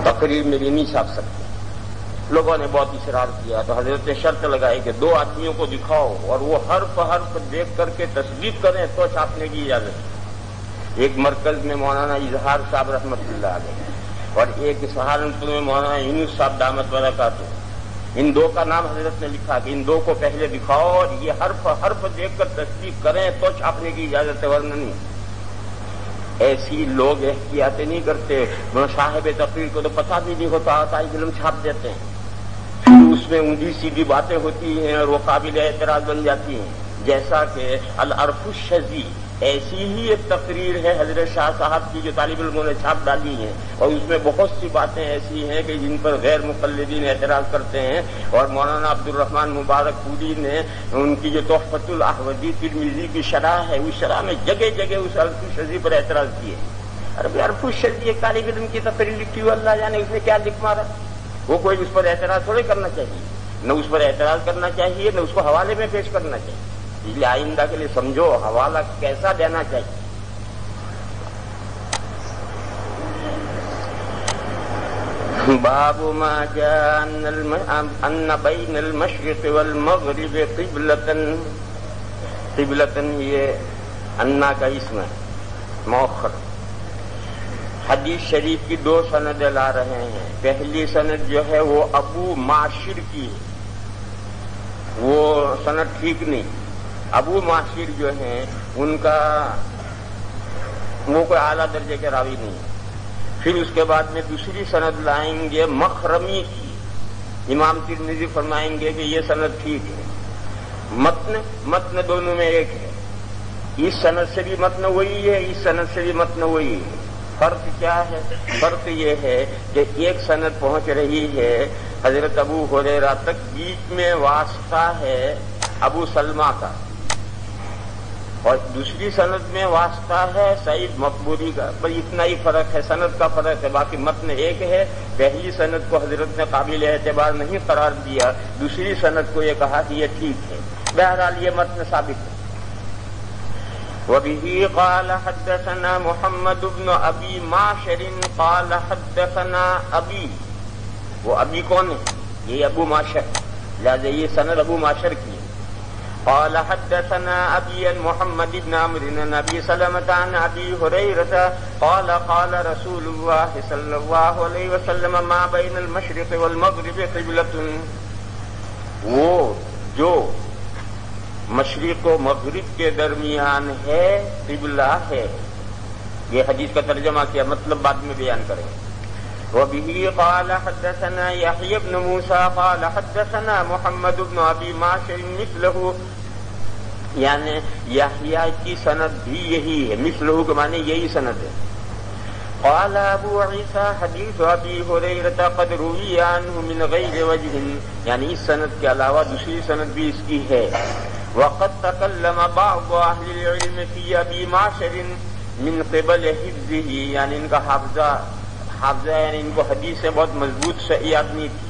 تقریر میری نہیں چھاپ سکتے. لوگوں نے بہت اصرار کیا تو حضرت نے شرط لگائی کہ 2 آدمیوں کو دکھاؤ اور وہ حرف حرف دیکھ کر کے تصدیق کریں تو چھاپنے کی اجازت. ایک مرکز میں مولانا اظہار صاحب رحمۃ اللہ علیہ اور ایک سہارنپور میں مولانا یونس صاحب دامت برکاتہ. ان 2 کا نام حضرت نے لکھا کہ ان 2 کو پہلے دکھاؤ اور یہ حرف حرف دیکھ کر تصدیق کریں تو چھاپنے کی اجازت ہے, ورنہ نہیں. ایسی لوگ احتیاطیں نہیں کرتے. صاحب تقریر کو تو پتہ بھی نہیں ہوتا, علم چھاپ دیتے ہیں. پھر اس میں اونچی سیدھی باتیں ہوتی ہیں اور وہ قابل اعتراض بن جاتی ہیں. جیسا کہ العرف الشذی ایسی ہی ایک تقریر ہے حضرت شاہ صاحب کی جو طالب علموں نے چھاپ ڈالی ہیں, اور اس میں بہت سی باتیں ایسی ہیں کہ جن پر غیر مقلدین اعتراض کرتے ہیں. اور مولانا عبد الرحمن مبارک پوری نے ان کی جو تحفۃ الاحوذی ترمذی کی شرح ہے, اس شرح میں جگہ جگہ اس عرف الشذی پر اعتراض کیے. عرف الشذی ایک طالب علم کی تقریر لکھی ہو, اللہ جانے اس نے کیا لکھ مارا. وہ کوئی اس پر اعتراض تھوڑے کرنا چاہیے, نہ اس پر اعتراض کرنا چاہیے نہ اس کو حوالے میں پیش کرنا چاہیے. اس لیے آئندہ کے لیے سمجھو حوالہ کیسا دینا چاہیے. باب ما جاء ان بین المشرق والمغرب قبلۃ. یہ انا کا اسم ہے مؤخر. حدیث شریف کی 2 سندیں لا رہے ہیں. پہلی سند جو ہے وہ ابو معاشر کی ہے, وہ سند ٹھیک نہیں. ابو معاشر جو ہیں ان کا وہ کوئی اعلیٰ درجے کے راوی نہیں. پھر اس کے بعد میں دوسری سند لائیں گے مخرمی کی. امام ترمذی فرمائیں گے کہ یہ سند ٹھیک ہے. متن دونوں میں ایک ہے. اس سند سے بھی متن وہی ہے, اس سند سے بھی متن وہی ہے. فرق کیا ہے؟ فرق یہ ہے کہ ایک سند پہنچ رہی ہے حضرت ابو ہریرہ تک, بیچ میں واسطہ ہے ابو سلمہ کا, اور دوسری سند میں واسطہ ہے سعید مقبوری کا. بس اتنا ہی فرق ہے, سند کا فرق ہے, باقی متن ایک ہے. پہلی سند کو حضرت نے قابل اعتبار نہیں قرار دیا, دوسری سند کو یہ کہا کہ یہ ٹھیک ہے. بہرحال یہ متن ثابت ہے. وبه قال حدثنا محمد بن ابی معشر قال حدثنا ابی. وہ ابی کون ہے؟ یہ ابو معشر, لہذا یہ سند ابو معشر کی ہے. قال حدثنا ابی محمد بن عمرو بن ابی سلمۃ عن ابی ہریرہ قال قال رسول اللہ صلی اللہ علیہ وسلم ما بین المشرق والمغرب قبلۃ. وہ جو مشرق و مغرب کے درمیان ہے قبلہ ہے. یہ حدیث کا ترجمہ کیا, مطلب بعد میں بیان کریں. وبه قال حدثنا يحيى بن موسى قال حدثنا محمد بن ابي معشر مثله, یعنی یحییٰ کی سند بھی یہی ہے. مثلہ کے معنی یہی سند ہے. قال ابو عیسیٰ حدیث ابی ہریرہ قد روی عنہ من غیر وجہ, یعنی اس سند کے علاوہ دوسری سند بھی اس کی ہے. وقد تکلم بعض اہل العلم فی ابی معشر من قبل حفظہ, یعنی ان کا حافظہ یعنی ان کو حدیث سے بہت مضبوط سے یاد نہیں تھی.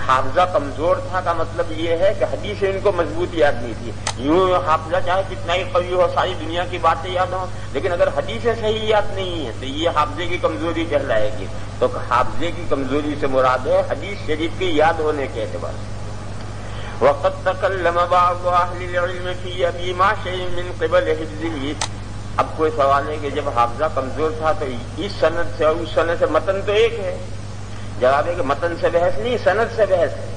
حافظہ کمزور تھا کا مطلب یہ ہے کہ حدیث سے ان کو مضبوط یاد نہیں تھی. یوں حافظہ چاہے کتنا ہی قوی ہو, ساری دنیا کی باتیں یاد ہوں, لیکن اگر حدیث سے صحیح یاد نہیں ہے تو یہ حافظے کی کمزوری کہلائے گی. تو حافظے کی کمزوری سے مراد ہے حدیث شریف کے یاد ہونے کے اعتبار سے. وقد تکلم بعض اہل العلم فی ابی معشر من قبل حفظہ. اب کوئی سوال ہے کہ جب حافظہ کمزور تھا تو اس سند سے اور اس سند سے متن تو ایک ہے. جواب ہے کہ متن سے بحث نہیں, سند سے بحث ہے.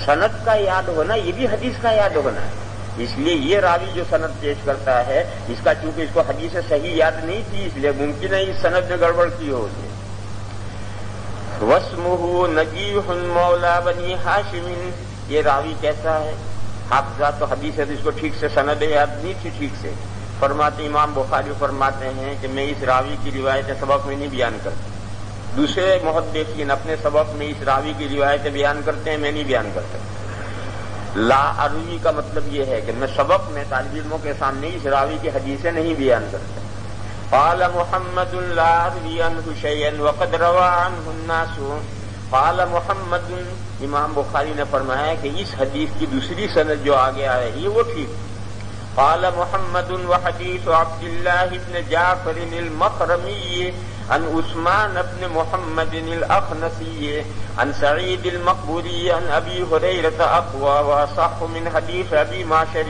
سند کا یاد ہونا یہ بھی حدیث کا یاد ہونا ہے. اس لیے یہ راوی جو سند پیش کرتا ہے اس کا چونکہ اس کو حدیث سے صحیح یاد نہیں تھی, اس لیے ممکن ہے اس سند میں گڑبڑ کی ہو. واسمہ نجیح مولا بنی ہاشم, یہ راوی کیسا ہے؟ حافظہ تو حدیث ہے تو اس کو ٹھیک سے سند یاد نہیں تھی ٹھیک سے. فرماتے امام بخاری فرماتے ہیں کہ میں اس راوی کی روایت سبق میں نہیں بیان کرتا. دوسرے محدثین اپنے سبق میں اس راوی کی روایتیں بیان کرتے ہیں, میں نہیں بیان کرتا. لا اروی کا مطلب یہ ہے کہ میں سبق میں طالب علموں کے سامنے اس راوی کی حدیثیں نہیں بیان کرتا. قال محمد لا اروی عنہ شیئا وقد روى عنہ الناس. قال محمد, امام بخاری نے فرمایا کہ اس حدیث کی دوسری سند جو آگے آ رہی ہے وہ ٹھیک. قال محمد وحديث عبد الله بن جعفر المخرمي عن عثمان بن محمد الأخنسي عن سعيد المقبوري عن أبي هريرة أقوى وأصح من حديث أبي معشر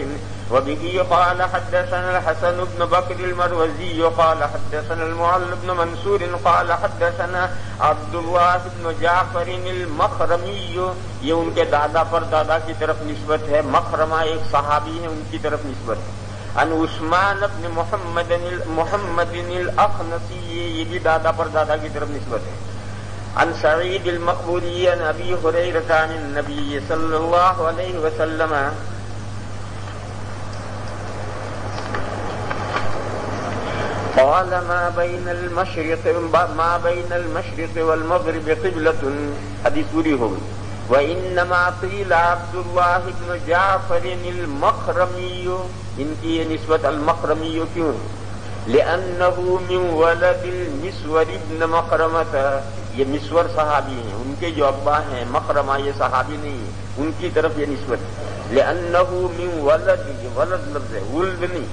وبه قال حدثنا الحسن بن بكر المروزي قال حدثنا المعل بن منصور قال حدثنا عبد الله بن جعفر المخرمی. یہ ان کے دادا پر دادا کی طرف نسبت ہے. مخرمہ ایک صحابی ہے، ان کی طرف نسبت ہے. عن عثمان بن محمد الاخنسی، یہ بھی دادا پر دادا کی طرف نسبت ہے. عن سعید المقبوری عن ابی ہریرہ عن النبی صلی اللہ علیہ وسلم قال ما بين المشرق والمغرب قبلة. حدیث پوری ہو گئی. وإنما قيل عبد الله بن جعفر المخرمي. ان کی یہ نسبت المخرمی کیوں ہے؟ لأنه من ولد المسور ابن مخرمة. یہ مسور صحابی ہیں، ان کے جو ابا ہیں مخرمہ یہ صحابی نہیں ہے، ان کی طرف یہ نسبت ہے. لأنه من ولد، یہ ولد لفظ ہے، ولد نہیں.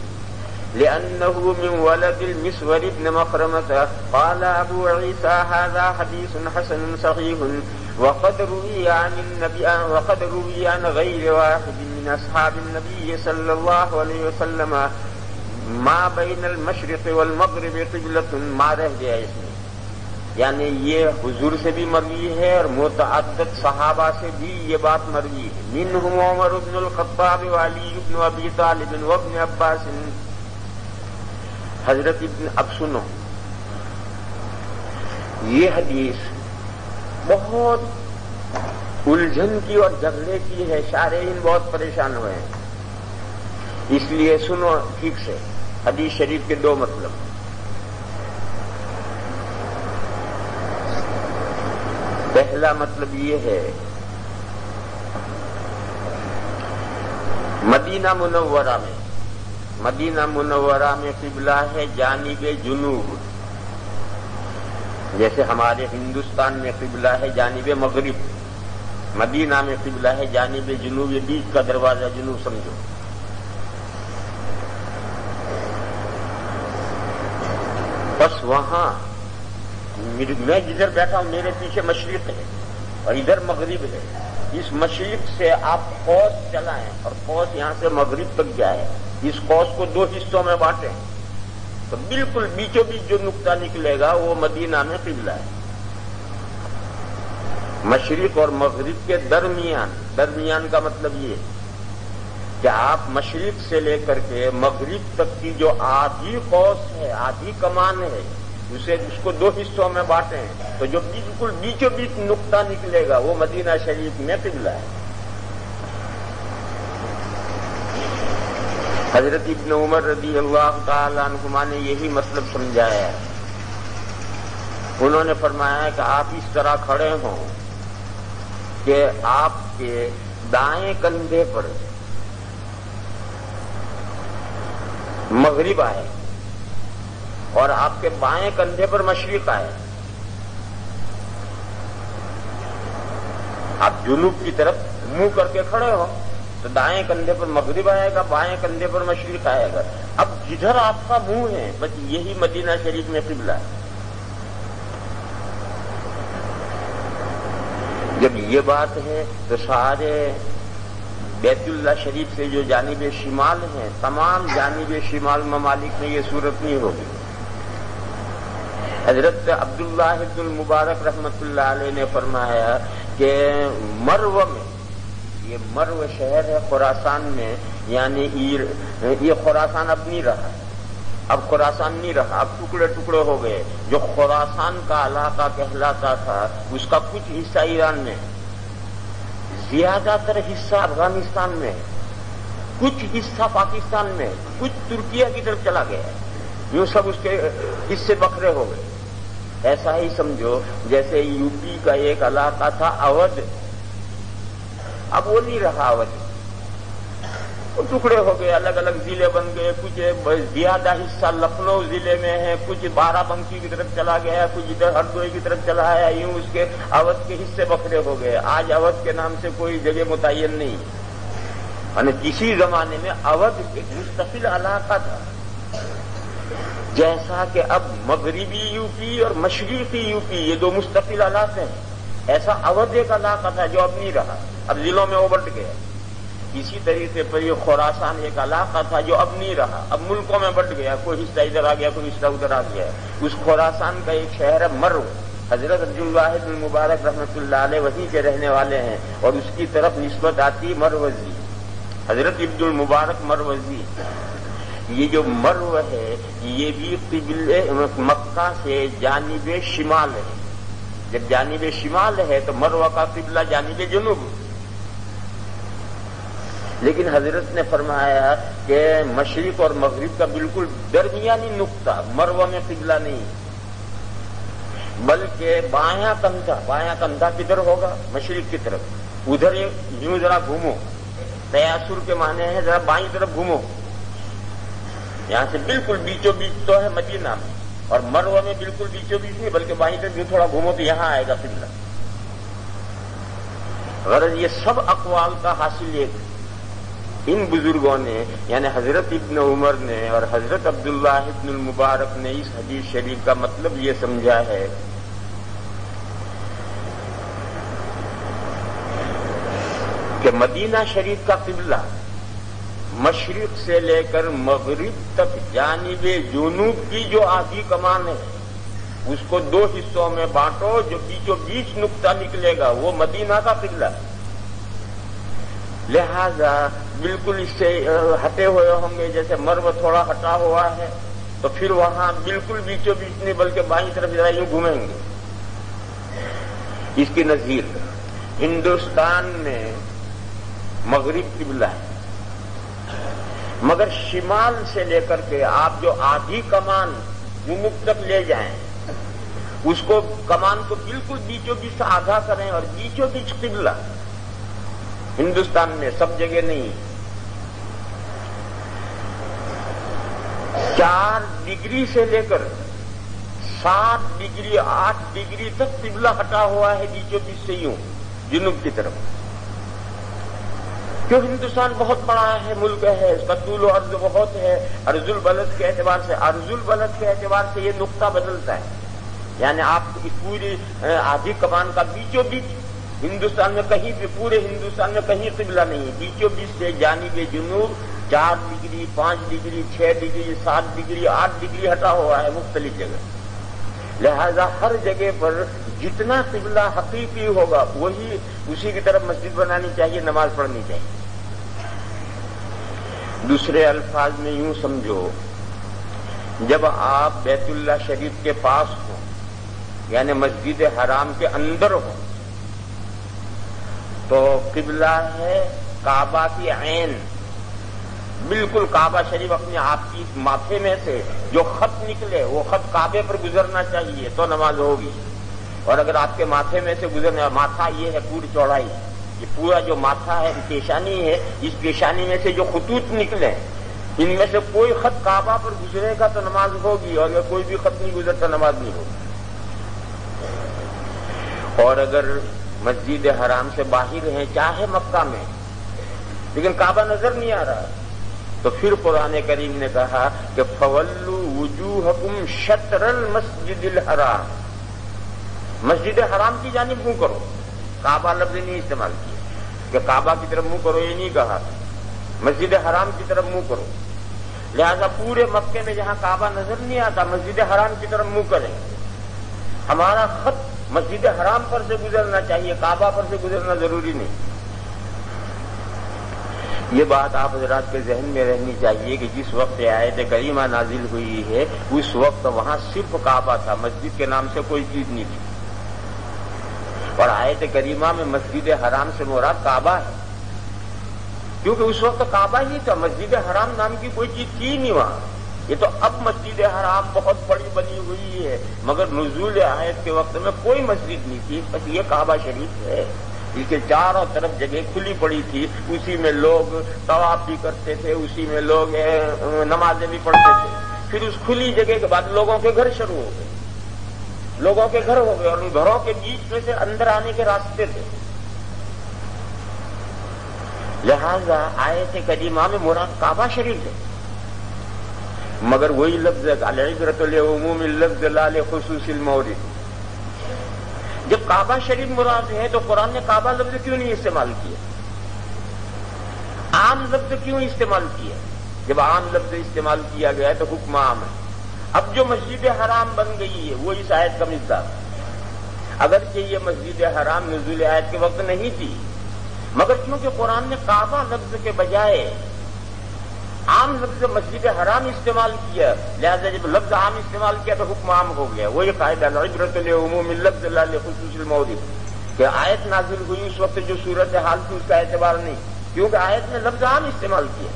لأنه من ولد المسور ابن مخرمة. قال أبو عيسى هذا حديث حسن صحيح وقد روي عن غير واحد من أصحاب النبي صلى الله عليه وسلم ما بين المشرق والمغرب قبلة. ما رہ گیا اس میں، یعنی یہ حضور سے بھی مروی ہے اور متعدد صحابہ سے بھی یہ بات مروی ہے. منهم عمر بن الخطاب وعلي بن أبي طالب وابن عباس. حضرت اب سنو، یہ حدیث بہت الجھن کی اور جھگڑے کی ہے، شارحین بہت پریشان ہوئے ہیں. اس لیے سنو ٹھیک سے. حدیث شریف کے دو مطلب. پہلا مطلب یہ ہے مدینہ منورہ میں قبلہ ہے جانب جنوب، جیسے ہمارے ہندوستان میں قبلہ ہے جانب مغرب. مدینہ میں قبلہ ہے جانب جنوب، یہ بیچ کا دروازہ جنوب سمجھو. بس وہاں میں جدھر بیٹھا ہوں میرے پیچھے مشرق ہے اور ادھر مغرب ہے. اس مشرق سے آپ قوس چلائیں اور قوس یہاں سے مغرب تک جائے، اس قوس کو دو حصوں میں بانٹیں تو بالکل بیچوں بیچ جو نقطہ نکلے گا وہ مدینہ میں قبلہ ہے. مشرق اور مغرب کے درمیان کا مطلب یہ کہ آپ مشرق سے لے کر کے مغرب تک کی جو آدھی قوس ہے، آدھی کمان ہے، اس کو دو حصوں میں بانٹیں تو جو بالکل بیچوں بیچ نقطہ نکلے گا وہ مدینہ شریف میں قبلہ ہے. حضرت ابن عمر رضی اللہ تعالی عنہما نے یہی مطلب سمجھایا ہے. انہوں نے فرمایا کہ آپ اس طرح کھڑے ہوں کہ آپ کے دائیں کندھے پر مغرب آئے اور آپ کے بائیں کندھے پر مشرق آئے. آپ جنوب کی طرف منہ کر کے کھڑے ہو تو دائیں کندھے پر مغرب آئے گا، بائیں کندھے پر مشرق آئے گا. اب جدھر آپ کا منہ ہے بس یہی مدینہ شریف میں قبلہ ہے. جب یہ بات ہے تو سارے بیت اللہ شریف سے جو جانب شمال ہیں تمام جانب شمال ممالک میں یہ صورت نہیں ہوگی. حضرت عبداللہ بن المبارک رحمۃ اللہ علیہ نے فرمایا کہ مرو میں، یہ مرو شہر ہے خراسان میں، یعنی یہ خراسان اب نہیں رہا، اب خراسان نہیں رہا، اب ٹکڑے ٹکڑے ہو گئے. جو خراسان کا علاقہ کہلاتا تھا اس کا کچھ حصہ ایران میں، زیادہ تر حصہ افغانستان میں، کچھ حصہ پاکستان میں، کچھ ترکیہ کی طرف چلا گیا. یوں سب اس کے حصے بکھرے ہو گئے. ایسا ہی سمجھو جیسے یو پی کا ایک علاقہ تھا اودھ، اب وہ نہیں رہا اودھ، وہ ٹکڑے ہو گئے، الگ الگ ضلع بن گئے. کچھ زیادہ حصہ لکھنؤ ضلع میں ہے، کچھ بارہ بنکی کی طرف چلا گیا، کچھ ادھر ہردوئی کی طرف چلا ہے. یوں اس کے اودھ کے حصے بکھرے ہو گئے. آج اودھ کے نام سے کوئی جگہ متعین نہیں، یعنی کسی زمانے میں اودھ ایک مستقل علاقہ تھا. جیسا کہ اب مغربی یو پی اور مشرقی یو پی یہ دو مستقل علاقے ہیں، ایسا اودھ ایک علاقہ تھا جو اب نہیں رہا، اب ضلعوں میں ابلٹ گیا. اسی طریقے پر یہ خراسان ایک علاقہ تھا جو اب نہیں رہا، اب ملکوں میں بٹ گیا، کوئی حصہ ادھر آ گیا، کوئی حصہ ادھر آ گیا. اس خراسان کا ایک شہر ہے مرو، حضرت عبد الواحد المبارک رحمۃ اللہ علیہ وہیں کے رہنے والے ہیں، اور اس کی طرف نسبت آتی مروزی، حضرت عبد المبارک مروزی. یہ جو مرو ہے یہ بھی قبلے مکہ سے جانب شمال ہے. جب جانب شمال ہے تو مرو کا قبلہ جانب جنوب. لیکن حضرت نے فرمایا کہ مشرق اور مغرب کا بالکل درمیانی نقطہ مرو میں قبلہ نہیں، بلکہ بایاں کندھا کدھر ہوگا؟ مشرق کی طرف. ادھر یوں ذرا گھومو، تیاسر کے معنی ہے ذرا بائیں طرف گھومو. یہاں سے بالکل بیچوں بیچ تو ہے مدینہ میں، اور مرو میں بالکل بیچوں بیچ نہیں، بلکہ بائیں طرف یوں تھوڑا گھومو تو یہاں آئے گا قبلہ. غرض یہ سب اقوال کا حاصل ایک، ان بزرگوں نے یعنی حضرت ابن عمر نے اور حضرت عبداللہ ابن المبارک نے اس حدیث شریف کا مطلب یہ سمجھا ہے کہ مدینہ شریف کا قبلہ مشرق سے لے کر مغرب تک جانب جنوب کی جو آدھی کمان ہے اس کو دو حصوں میں بانٹو، جو بیچوں بیچ نقطہ نکلے گا وہ مدینہ کا قبلہ. لہذا بالکل اس سے ہٹے ہوئے ہوں گے، جیسے مرو تھوڑا ہٹا ہوا ہے تو پھر وہاں بالکل بیچوں بیچ نہیں بلکہ بائیں طرف ذرا یوں گھومیں گے. اس کی نظیر ہندوستان میں مغرب قبلہ ہے، مگر شمال سے لے کر کے آپ جو آدھی کمان جنوب تک لے جائیں اس کو کمان کو بالکل بیچوں بیچ آدھا کریں اور بیچوں بیچ قبلہ. ہندوستان میں سب جگہ نہیں، 4 ڈگری سے لے کر 7 ڈگری 8 ڈگری تک قبلہ ہٹا ہوا ہے بیچوں بیچ سے یوں جنوب کی طرف. کیوں؟ ہندوستان بہت بڑا ہے، ملک ہے، اس کا طول و عرض بہت ہے. عرض البلد کے اعتبار سے یہ نقطہ بدلتا ہے. یعنی آپ کی پوری آدھی کمان کا بیچوں بیچ ہندوستان میں کہیں بھی، پورے ہندوستان میں کہیں قبلہ نہیں ہے. بیچوں بیچ سے جانب جنوب 4 degree 5 degree 6 degree 7 degree 8 degree ہٹا ہوا ہے مختلف جگہ. لہذا ہر جگہ پر جتنا قبلہ حقیقی ہوگا وہی اسی کی طرف مسجد بنانی چاہیے، نماز پڑھنی چاہیے. دوسرے الفاظ میں یوں سمجھو، جب آپ بیت اللہ شریف کے پاس ہو یعنی مسجد حرام کے اندر ہو تو قبلہ ہے کعبہ کی عین، بالکل کعبہ شریف اپنے آپ کی ماتھے میں سے جو خط نکلے وہ خط کعبے پر گزرنا چاہیے تو نماز ہوگی. اور اگر آپ کے ماتھے میں سے گزرنا، ماتھا یہ ہے پوری چوڑائی، یہ پورا جو ماتھا ہے پیشانی ہے، اس پیشانی میں سے جو خطوط نکلے ان میں سے کوئی خط کعبہ پر گزرے گا تو نماز ہوگی، اور اگر کوئی بھی خط نہیں گزرتا نماز نہیں ہوگی. اور اگر مسجد حرام سے باہر ہیں چاہے مکہ میں لیکن کعبہ نظر نہیں آ رہا تو پھر قرآن کریم نے کہا کہ فَوَلُّوا وُجُوهَكُمْ شَطْرَ الْمَسْجِدِ الْحَرَامِ، مسجد حرام کی جانب منہ کرو. کعبہ لفظ نہیں استعمال کیا کہ کعبہ کی طرف منہ کرو، یہ نہیں کہا، مسجد حرام کی طرف منہ کرو. لہذا پورے مکے میں جہاں کعبہ نظر نہیں آتا مسجد حرام کی طرف منہ کریں. ہمارا خط مسجد حرام پر سے گزرنا چاہیے، کعبہ پر سے گزرنا ضروری نہیں. یہ بات آپ حضرات کے ذہن میں رہنی چاہیے کہ جس وقت آیت کریمہ نازل ہوئی ہے اس وقت وہاں صرف کعبہ تھا، مسجد کے نام سے کوئی چیز نہیں تھی. اور آیت کریمہ میں مسجد حرام سے مراد کعبہ ہے، کیونکہ اس وقت کعبہ ہی تھا، مسجد حرام نام کی کوئی چیز تھی نہیں وہاں. یہ تو اب مسجد حرام بہت بڑی بنی ہوئی ہے، مگر نزول آیت کے وقت میں کوئی مسجد نہیں تھی، بس یہ کعبہ شریف ہے. اس کے چاروں طرف جگہ کھلی پڑی تھی، اسی میں لوگ طواف بھی کرتے تھے، اسی میں لوگ نمازیں بھی پڑھتے تھے. پھر اس کھلی جگہ کے بعد لوگوں کے گھر شروع ہو گئے، لوگوں کے گھر ہو گئے، اور ان گھروں کے بیچ میں سے اندر آنے کے راستے تھے. لہذا آیت کریمہ میں مراد کعبہ شریف ہے. مگر وہی لفظ ہے العبرۃ لعموم اللفظ لا لخصوص المورد. جب کعبہ شریف مراد ہے تو قرآن نے کعبہ لفظ کیوں نہیں استعمال کیا؟ عام لفظ کیوں استعمال کیا؟ جب عام لفظ استعمال کیا گیا ہے تو حکم عام ہے. اب جو مسجد حرام بن گئی ہے وہ اس آیت کا مصداق ہے. اگرچہ یہ مسجد حرام نزول آیت کے وقت نہیں تھی، مگر کیونکہ قرآن نے کعبہ لفظ کے بجائے عام لفظ مسجد حرام استعمال کیا، لہذا جب لفظ عام استعمال کیا تو حکم عام ہو گیا. وہی قاعدہ العبرۃ لعموم اللفظ لا لخصوص المورد کہ آیت نازل ہوئی اس وقت جو صورت حال تھی اس کا اعتبار نہیں، کیونکہ آیت نے لفظ عام استعمال کیا.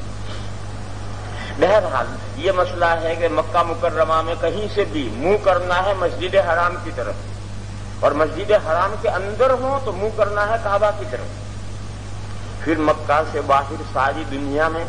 بہرحال یہ مسئلہ ہے کہ مکہ مکرمہ میں کہیں سے بھی منہ کرنا ہے مسجد حرام کی طرف، اور مسجد حرام کے اندر ہوں تو منہ کرنا ہے کعبہ کی طرف. پھر مکہ سے باہر ساری دنیا میں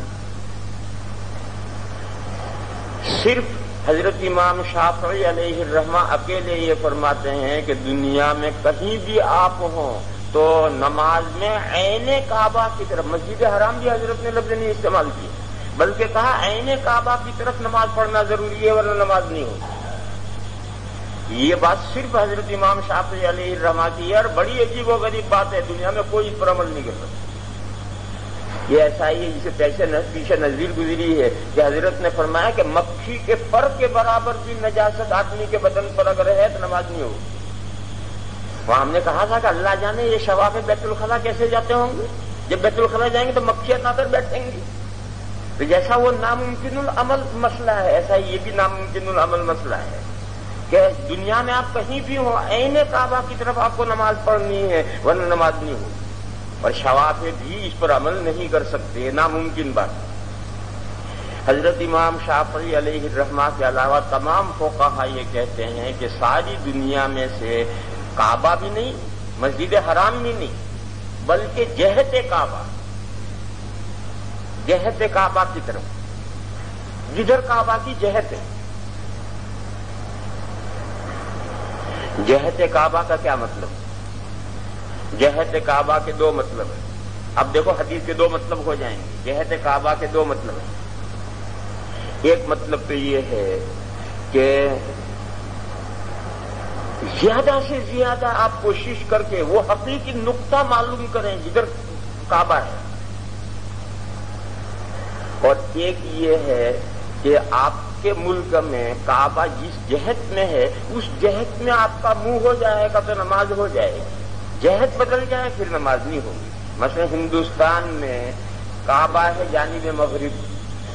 صرف حضرت امام شافعی علیہ الرحمہ اکیلے یہ فرماتے ہیں کہ دنیا میں کہیں بھی آپ ہوں تو نماز میں عین کعبہ کی طرف، مسجد حرام بھی حضرت نے لفظ نہیں استعمال کیا بلکہ کہا عین کعبہ کی طرف نماز پڑھنا ضروری ہے ورنہ نماز نہیں ہوتی. یہ بات صرف حضرت امام شافعی علیہ الرحمہ کی ہے اور بڑی عجیب و غریب بات ہے، دنیا میں کوئی اس پر عمل نہیں کر سکتا. یہ ایسا ہی ہے جسے پیچھے نظیر گزری ہے کہ حضرت نے فرمایا کہ مکھی کے پر کے برابر بھی نجاست آدمی کے بدن پر اگر ہے تو نماز نہیں ہوگی. وہاں ہم نے کہا تھا کہ اللہ جانے یہ شواف بیت الخلا کیسے جاتے ہوں گے، جب بیت الخلا جائیں گے تو مکھیاں نہ کر بیٹھیں گی. تو جیسا وہ ناممکن العمل مسئلہ ہے ایسا ہی یہ بھی ناممکن العمل مسئلہ ہے کہ دنیا میں آپ کہیں بھی ہوں عین کعبہ کی طرف آپ کو نماز پڑھنی ہے ورنہ نماز نہیں ہوگی. اور شوافے بھی اس پر عمل نہیں کر سکتے، ناممکن بات. حضرت امام شافعی علیہ الرحمہ کے علاوہ تمام فقہا یہ کہتے ہیں کہ ساری دنیا میں سے کعبہ بھی نہیں، مسجد حرام بھی نہیں، بلکہ جہت کعبہ، جہت کعبہ کی طرف، جدھر کعبہ کی جہت ہے. جہت کعبہ کا کیا مطلب؟ جہت کعبہ کے دو مطلب ہیں. اب دیکھو حدیث کے دو مطلب ہو جائیں گے. جہت کعبہ کے دو مطلب ہیں. ایک مطلب تو یہ ہے کہ زیادہ سے زیادہ آپ کوشش کر کے وہ حقیقی نقطہ معلوم کریں جدھر کعبہ ہے. اور ایک یہ ہے کہ آپ کے ملک میں کعبہ جس جہت میں ہے اس جہت میں آپ کا منہ ہو جائے گا تو نماز ہو جائے گی. جہت بدل جائے پھر نماز نہیں ہوگی. مثلا ہندوستان میں کعبہ ہے جانب مغرب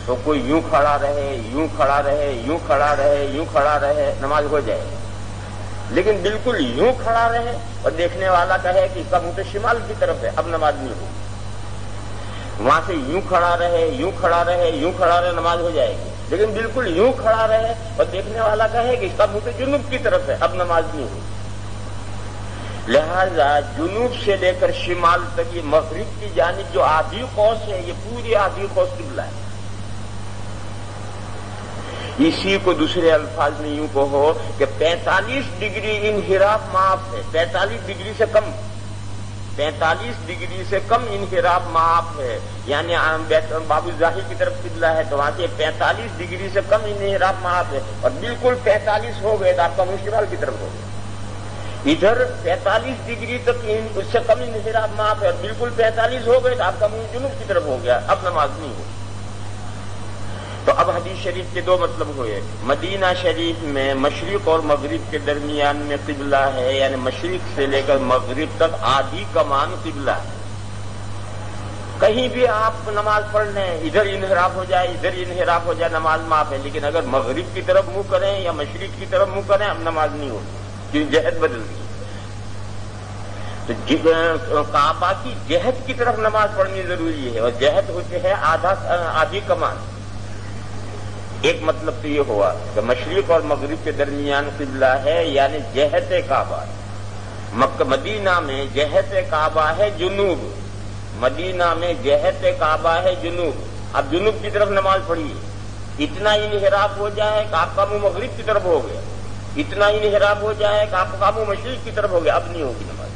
تو کوئی یوں کھڑا رہے، یوں کھڑا رہے، یوں کھڑا رہے، یوں کھڑا رہے، نماز ہو جائے گی. لیکن بالکل یوں کھڑا رہے اور دیکھنے والا کہے کہ اس کا منہ تو شمال کی طرف ہے، اب نماز نہیں ہوگی. وہاں سے یوں کھڑا رہے، یوں کھڑا رہے، یوں کھڑا رہے، نماز ہو جائے گی. لیکن بالکل یوں کھڑا رہے اور دیکھنے والا کہے کہ اس کا منہ تو جنوب کی طرف ہے، اب نماز نہیں ہوگی. لہذا جنوب سے لے کر شمال تک یہ مغرب کی جانب جو آدھی قوس ہے یہ پوری آدھی قوس قبلہ ہے. اسی کو دوسرے الفاظ میں یوں کہو کہ 45 ڈگری انحراف معاف ہے. 45 ڈگری سے کم، 45 ڈگری سے کم انحراف معاف ہے. یعنی باب الظاہر کی طرف قبلہ ہے تو وہاں سے 45 ڈگری سے کم انحراف معاف ہے. اور بالکل 45 ہو گئے تو آپ کا منہ شمال کی طرف ہو گیا. ادھر 45 ڈگری تک اس سے کم انحراف معاف ہے اور بالکل 45 ہو گئے تو آپ کا منہ جنوب کی طرف ہو گیا، اب نماز نہیں ہوگی. تو اب حدیث شریف کے دو مطلب ہوئے. مدینہ شریف میں مشرق اور مغرب کے درمیان میں قبلہ ہے، یعنی مشرق سے لے کر مغرب تک آدھی کمان قبلہ ہے. کہیں بھی آپ نماز پڑھ لیں، ادھر انحراف ہو جائے ادھر انحراف ہو جائے، نماز معاف ہے. لیکن اگر مغرب کی طرف منہ کریں یا مشرق کی طرف منہ کریں اب نماز نہیں ہوگی کیونکہ جہت بدل گئی. تو کعبہ کی جہت کی طرف نماز پڑھنی ضروری ہے اور جہت ہوتی ہے آدھی کمان. ایک مطلب تو یہ ہوا کہ مشرق اور مغرب کے درمیان قبلہ ہے یعنی جہت کعبہ. مدینہ میں جہت کعبہ ہے جنوب، مدینہ میں جہت کعبہ ہے جنوب. اب جنوب کی طرف نماز پڑھیے، اتنا انحراف ہو جائے کہ آپ کا منہ مغرب کی طرف ہو گیا، اتنا انحراف ہو جائے کہ آپ کا منہ مشرق کی طرف ہو گیا، اب نہیں ہوگی نماز.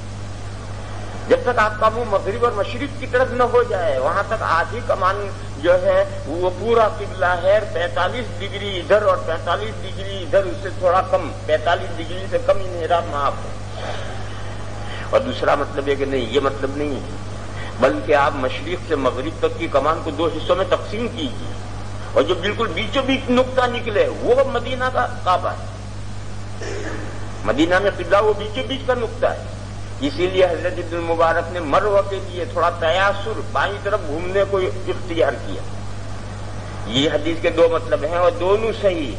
جب تک آپ کا منہ مغرب اور مشرق کی طرف نہ ہو جائے وہاں تک آدھی کمان جو ہے وہ پورا قبلہ ہے، 45 ڈگری ادھر اور 45 ڈگری ادھر، اس سے تھوڑا کم، 45 ڈگری سے کم محراب میں آپ ہیں۔ اور دوسرا مطلب ہے کہ نہیں، یہ مطلب نہیں ہے، بلکہ آپ مشرق سے مغرب تک کی کمان کو 2 حصوں میں تقسیم کیجیے، اور جو بالکل بیچوں بیچ نقطہ نکلے وہ مدینہ کا کعبہ ہے۔ مدینہ میں قبلہ وہ بیچوں بیچ کا نقطہ ہے، اسی لیے حضرت ابن المبارک نے مروہ کے لیے تھوڑا تیاسر بائیں طرف گھومنے کو اختیار کیا۔ یہ حدیث کے 2 مطلب ہیں اور دونوں صحیح،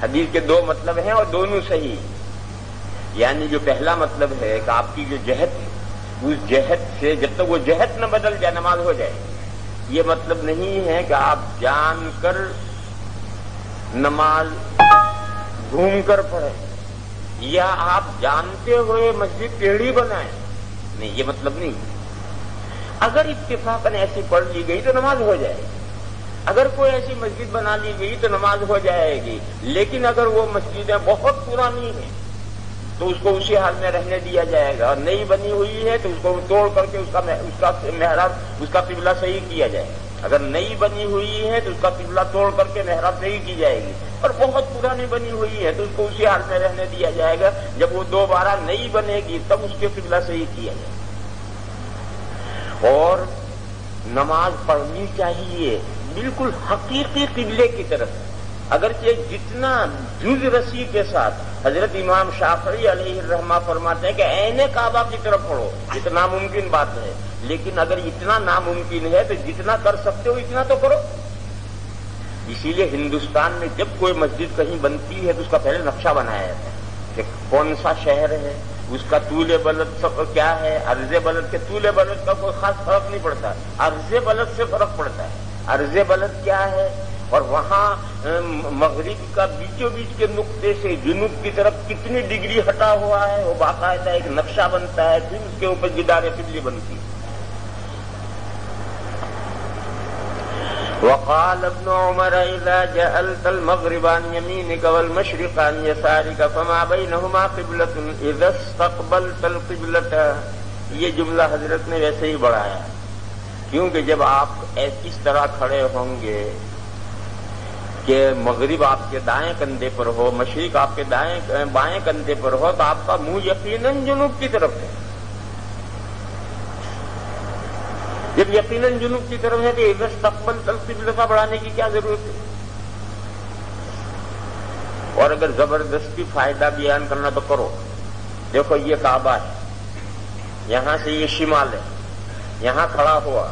حدیث کے 2 مطلب ہیں اور دونوں صحیح۔ یعنی جو پہلا مطلب ہے کہ آپ کی جو جہت ہے، اس جہت سے جب تک وہ جہت نہ بدل جائے نماز ہو جائے، یہ مطلب نہیں ہے کہ آپ جان کر نماز گھوم کر پڑھیں یا آپ جانتے ہوئے مسجد ٹیڑھی بنائیں، نہیں، یہ مطلب نہیں۔ اگر اتفاقاً ایسی پڑھ لی گئی تو نماز ہو جائے گی، اگر کوئی ایسی مسجد بنا لی گئی تو نماز ہو جائے گی، لیکن اگر وہ مسجدیں بہت پرانی ہیں تو اس کو اسی حال میں رہنے دیا جائے گا، اور نئی بنی ہوئی ہے تو اس کو توڑ کر کے اس کا محراب، اس کا قبلہ صحیح کیا جائے گا۔ اگر نئی بنی ہوئی ہے تو اس کا قبلہ توڑ کر کے محراب صحیح کی جائے گی، اور بہت پرانی بنی ہوئی ہے تو اس کو اسی حال میں رہنے دیا جائے گا، جب وہ دوبارہ نئی بنے گی تب اس کے قبلہ صحیح کیا جائے گا۔ اور نماز پڑھنی چاہیے بالکل حقیقی قبلے کی طرف، اگرچہ جتنا جز رسی کے ساتھ حضرت امام شافعی علیہ الرحمہ فرماتے ہیں کہ عین کعبہ کی طرف پڑھو، اتنا ممکن بات ہے، لیکن اگر اتنا ناممکن ہے تو جتنا کر سکتے ہو اتنا تو کرو۔ اسی لیے ہندوستان میں جب کوئی مسجد کہیں بنتی ہے تو اس کا پہلے نقشہ بنایا جاتا ہے کہ کون سا شہر ہے، اس کا طول بلد کیا ہے، عرض بلد کے طول بلد کا کوئی خاص فرق نہیں پڑتا، عرض بلد سے فرق پڑتا ہے، عرض بلد کیا ہے، اور وہاں مغرب کا بیچوں بیچ کے نقطے سے جنوب کی طرف کتنی ڈگری ہٹا ہوا ہے، وہ باقاعدہ ایک نقشہ بنتا ہے، پھر اس کے اوپر جدار قبلی بنتی ہے۔ وقال ابن عمر اذا جعلت المغرب عن يمينك والمشرق عن يسارك فما بينهما قبلة اذا استقبلت القبلة، یہ جملہ حضرت نے ویسے ہی بڑھایا کیونکہ جب آپ اس طرح کھڑے ہوں گے کہ مغرب آپ کے دائیں کندھے پر ہو، مشرق آپ کے بائیں کندھے پر ہو، تو آپ کا منہ یقیناً جنوب کی طرف ہے۔ جب یقیناً جنوب کی طرف ہے تو اذا استقبلت القبلہ بڑھانے کی کیا ضرورت ہے؟ اور اگر زبردستی فائدہ بیان کرنا تو کرو، دیکھو یہ کعبہ ہے، یہاں سے یہ شمال ہے، یہاں کھڑا ہوا،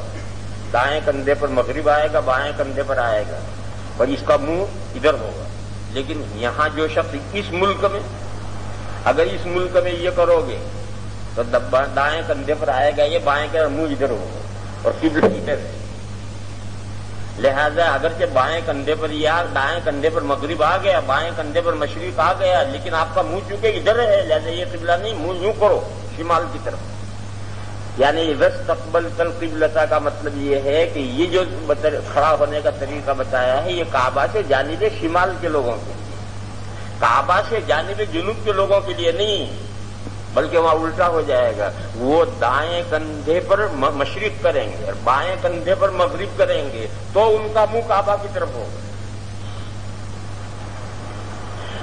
دائیں کندھے پر مغرب آئے گا، بائیں کندھے پر آئے گا، اور اس کا منہ ادھر ہوگا۔ لیکن یہاں جو شخص اس ملک میں، اگر اس ملک میں یہ کرو گے تو دائیں کندھے پر آئے گا یہ، بائیں کا منہ ادھر ہوگا اور قبلہ ادھر ہے۔ لہذا اگرچہ بائیں کندھے پر یا دائیں کندھے پر مغرب آ گیا، بائیں کندھے پر مشرق آ گیا، لیکن آپ کا منہ چونکہ ادھر ہے، لہذا یہ قبلہ نہیں، منہ یوں کرو شمال کی طرف۔ یعنی اذا استقبلت القبلۃ کا مطلب یہ ہے کہ یہ جو کھڑا ہونے کا طریقہ بتایا ہے یہ کعبہ سے جانب شمال کے لوگوں کے لیے، کعبہ سے جانب جنوب کے لوگوں کے لیے نہیں، بلکہ وہاں الٹا ہو جائے گا، وہ دائیں کندھے پر مشرق کریں گے اور بائیں کندھے پر مغرب کریں گے تو ان کا منہ کعبہ کی طرف ہوگا۔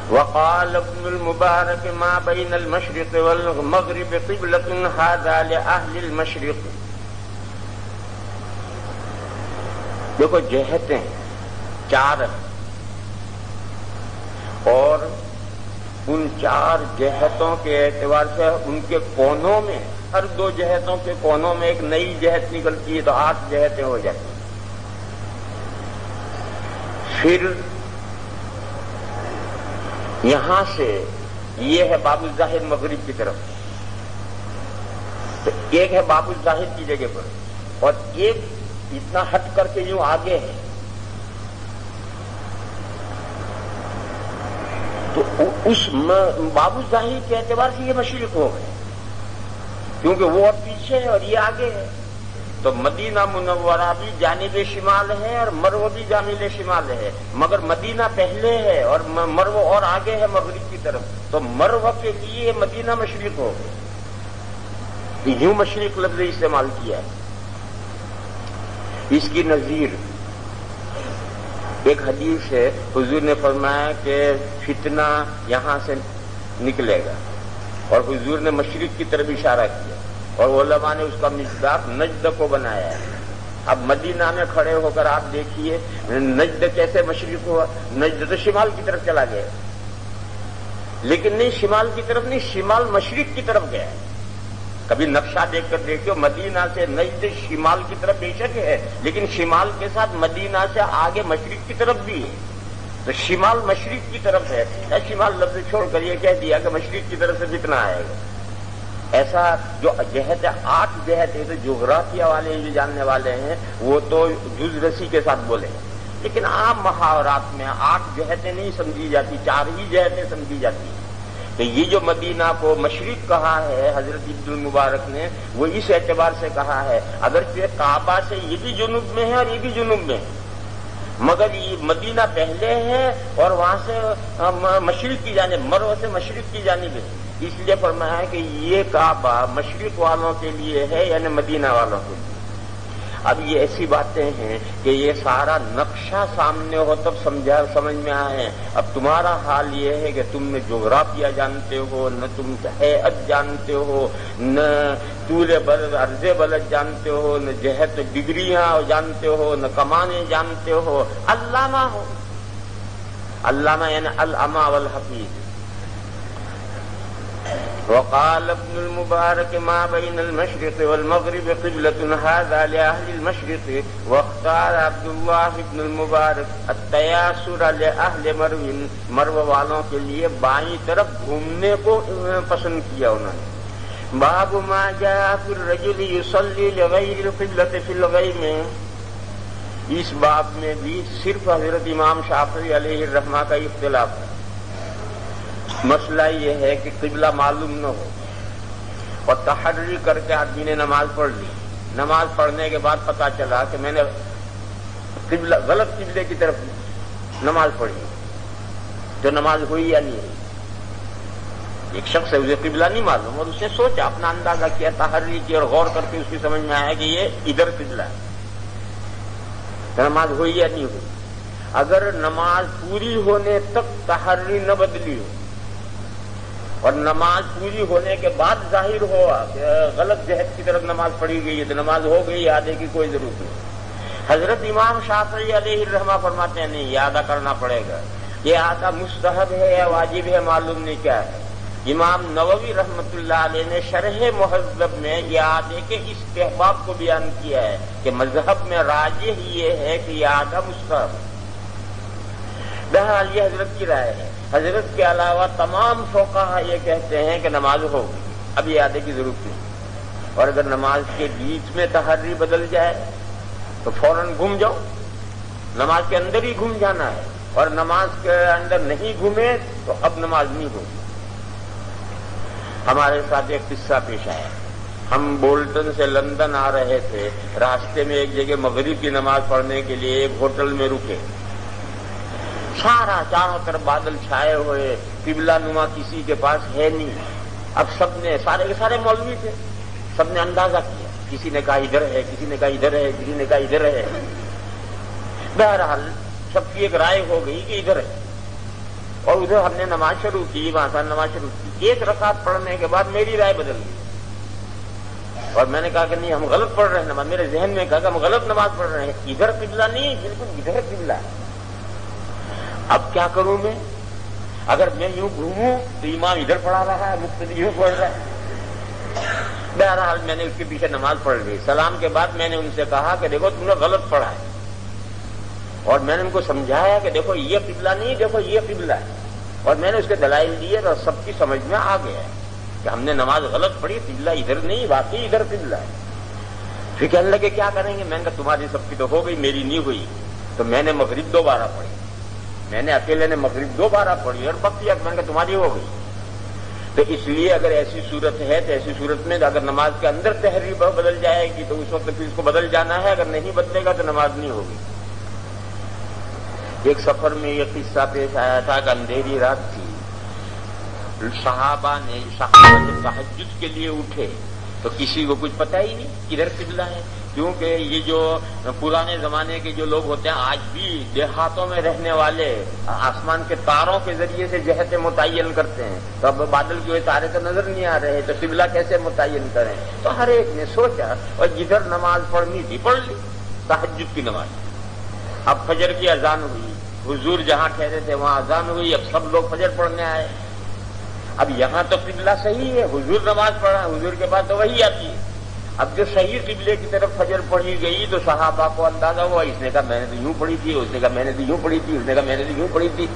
وقال ابن المبارک ما بین المشرق والمغرب قبلۃ ھذا لأہل المشرق۔ دیکھو جہتیں 4 ہیں اور ان 4 جہتوں کے اعتبار سے ان کے کونوں میں، ہر 2 جہتوں کے کونوں میں ایک نئی جہت نکلتی ہے تو 8 جہتیں ہو جاتی ہیں۔ پھر یہاں سے یہ ہے باب الظاہر مغرب کی طرف، تو ایک ہے باب الظاہر کی جگہ پر، اور ایک اتنا ہٹ کر کے یوں آگے ہے، تو اس باب الظاہر کے اعتبار سے یہ مشرق ہو گئے کیونکہ وہ اب پیچھے ہے اور یہ آگے ہے، تو مدینہ منورہ بھی جانب شمال ہے اور مرو بھی جانب شمال ہے، مگر مدینہ پہلے ہے اور مرو اور آگے ہے مغرب کی طرف، تو مرو کے لیے مدینہ مشرق ہو گئے، یوں مشرق لفظ استعمال کیا ہے۔ اس کی نظیر ایک حدیث ہے، حضور نے فرمایا کہ فتنہ یہاں سے نکلے گا، اور حضور نے مشرق کی طرف اشارہ کیا، اور علماء نے اس کا مصداق نجد کو بنایا ہے۔ اب مدینہ میں کھڑے ہو کر آپ دیکھیے نجد کیسے مشرق ہوا، نجد تو شمال کی طرف چلا گیا، لیکن نہیں شمال کی طرف نہیں، شمال مشرق کی طرف گیا ہے۔ کبھی نقشہ دیکھ کر دیکھو، مدینہ سے نجد شمال کی طرف بے شک ہے، لیکن شمال کے ساتھ مدینہ سے آگے مشرق کی طرف بھی ہے، تو شمال مشرق کی طرف ہے۔ شمال لفظ چھوڑ کر یہ کہہ دیا کہ مشرق کی طرف سے فتنہ آئے گا۔ ایسا جو جہت ہے، 8 جہت ہے، تو جغرافیہ والے جو جاننے والے ہیں وہ تو جز رسی کے ساتھ بولے، لیکن عام محاورات میں 8 جہتیں نہیں سمجھی جاتی، 4 ہی جہتیں سمجھی جاتی ہیں۔ کہ یہ جو مدینہ کو مشرق کہا ہے حضرت ابن المبارک نے، وہ اس اعتبار سے کہا ہے، اگرچہ کعبہ سے یہ بھی جنوب میں ہے اور یہ بھی جنوب میں ہے، مگر یہ مدینہ پہلے ہے اور وہاں سے مشرق کی جانب، مرو سے مشرق کی جانب ہے، اس لیے فرمایا ہے کہ یہ کعبہ مشرق والوں کے لیے ہے، یعنی مدینہ والوں کے لیے۔ اب یہ ایسی باتیں ہیں کہ یہ سارا نقشہ سامنے ہو تب سمجھ میں آئے۔ اب تمہارا حال یہ ہے کہ تم نہ جغرافیہ جانتے ہو، نہ تم ہیئت جانتے ہو، نہ طول بلد عرض بلد جانتے ہو، نہ جہت ڈگریاں جانتے ہو، نہ کمانے جانتے ہو، علامہ ہو۔ علامہ یعنی العما والحفیظ۔ وقال ابن المبارك ما بين المشرق والمغرب قبلة هذا لأهل المشرق، واختار عبد الله بن المبارك التياسر لأهل مرو، مرو والوں کے لیے بائیں طرف گھومنے کو پسند کیا انہوں نے۔ باب ما جاء في الرجل يصلي لغير القبلة في الغيم، اس باب میں بھی صرف حضرت امام شافعی علیہ الرحمہ کا اختلاف ہے۔ مسئلہ یہ ہے کہ قبلہ معلوم نہ ہو اور تحری کر کے آدمی نے نماز پڑھ لی، نماز پڑھنے کے بعد پتا چلا کہ میں نے قبلہ غلط قبلے کی طرف نماز پڑھی، تو نماز ہوئی یا نہیں ہوئی؟ ایک شخص ہے، اسے قبلہ نہیں معلوم اور اس نے سوچا، اپنا اندازہ کیا، تحری کی اور غور کر کے اس کی سمجھ میں آیا کہ یہ ادھر قبلہ ہے، تو نماز ہوئی یا نہیں ہوئی؟ اگر نماز پوری ہونے تک تحری نہ بدلی ہو اور نماز پوری ہونے کے بعد ظاہر ہوا کہ غلط جہت کی طرف نماز پڑھی گئی ہے، تو نماز ہو گئی، آدھے کی کوئی ضرورت نہیں۔ حضرت امام شافعی علیہ الرحمہ فرماتے ہیں نہیں، یہ آدھا کرنا پڑے گا، یہ آدھا مستحب ہے یا واجب ہے معلوم نہیں کیا ہے۔ امام نووی رحمۃ اللہ علیہ نے شرح مہذب میں یہ آدھے کے استحباب کو بیان کیا ہے کہ مذہب میں راجح یہ ہے کہ یہ آدھا مستحب ہے۔ بہرحال یہ حضرت کی رائے ہے۔ حضرت کے علاوہ تمام فقہا یہ کہتے ہیں کہ نماز ہوگی، اب یہ آدھے کی ضرورت نہیں، اور اگر نماز کے بیچ میں تحری بدل جائے تو فوراً گھوم جاؤ، نماز کے اندر ہی گھوم جانا ہے، اور نماز کے اندر نہیں گھومے تو اب نماز نہیں ہوگی۔ ہمارے ساتھ ایک قصہ پیش آیا، ہم بولٹن سے لندن آ رہے تھے، راستے میں ایک جگہ مغرب کی نماز پڑھنے کے لیے ایک ہوٹل میں رکے، سارا چاروں طرف بادل چھائے ہوئے، قبلہ نما کسی کے پاس ہے نہیں۔ اب سب نے، سارے کے سارے مولوی تھے، سب نے اندازہ کیا، کسی نے کہا ادھر ہے، کسی نے کہا ادھر ہے، کسی نے کہا ادھر ہے، بہرحال سب کی ایک رائے ہو گئی کہ ادھر ہے، اور ادھر ہم نے نماز شروع کی، وہاں سے نماز شروع کی۔ ایک رکعت پڑھنے کے بعد میری رائے بدل گئی اور میں نے کہا کہ نہیں، ہم غلط پڑھ رہے ہیں نماز، میرے ذہن میں کہا کہ ہم غلط نماز پڑھ رہے ہیں، ادھر قبلہ نہیں، بالکل ادھر قبلہ ہے۔ اب کیا کروں میں؟ اگر میں یوں گھوموں تو امام ادھر پڑھا رہا ہے، مقتدی یوں پڑھ رہا ہے۔ بہرحال میں نے اس کے پیچھے نماز پڑھ لی، سلام کے بعد میں نے ان سے کہا کہ دیکھو تم نے غلط پڑھا ہے، اور میں نے ان کو سمجھایا کہ دیکھو یہ قبلہ نہیں، دیکھو یہ قبلہ ہے، اور میں نے اس کے دلائل دیے اور سب کی سمجھ میں آ گیا کہ ہم نے نماز غلط پڑھی، قبلہ ادھر نہیں، واقعی ادھر قبلہ ہے۔ پھر کہنے لگے کیا کریں گے؟ میں نے کہا تمہاری سب کی تو ہو گئی، میری نہیں ہوئی، تو میں نے مغرب 2 بار پڑھی، میں نے اکیلے نے مغرب 2 بار پڑھی اور بقیہ میں نے کہا تمہاری ہو گئی۔ تو اس لیے اگر ایسی صورت ہے تو ایسی صورت میں اگر نماز کے اندر تحریر بدل جائے گی تو اس وقت پھر اس کو بدل جانا ہے، اگر نہیں بدلے گا تو نماز نہیں ہوگی۔ ایک سفر میں یہ قصہ پیش آیا تھا کہ اندھیری رات تھی، صحابہ جب تہجد کے لیے اٹھے تو کسی کو کچھ پتہ ہی نہیں کدھر قبلہ ہے، کیونکہ یہ جو پرانے زمانے کے جو لوگ ہوتے ہیں آج بھی دیہاتوں میں رہنے والے آسمان کے تاروں کے ذریعے سے جہتیں متعین کرتے ہیں. تو اب بادل کے ہوئے تارے تو نظر نہیں آ رہے تو قبلہ کیسے متعین کریں؟ تو ہر ایک نے سوچا اور جدھر نماز پڑھنی تھی پڑھ لی، تہجد کی نماز. اب فجر کی اذان ہوئی، حضور جہاں ٹھہرے تھے وہاں اذان ہوئی، اب سب لوگ فجر پڑھنے آئے. اب یہاں تو قبلہ صحیح ہے، حضور نماز پڑھا، حضور کے بعد تو وہی آتی ہے. اب جو صحیح قبلے کی طرف فجر پڑھی گئی تو صحابہ کو اندازہ ہوا، اس نے کہا میں نے تو یوں پڑھی تھی، اس نے کہا میں نے تو یوں پڑھی تھی، اس نے کہا میں نے تو یوں پڑھی تھی.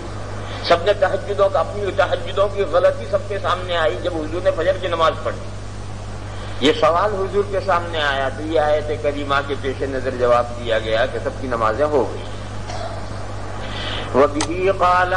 سب نے تہجدوں کا اپنی تہجدوں کی غلطی سب کے سامنے آئی جب حضور نے فجر کی نماز پڑھی. یہ سوال حضور کے سامنے آیا تو یہ آیت کریمہ کے پیش نظر جواب دیا گیا کہ سب کی نمازیں ہو گئی. وَبِهِ قَالَ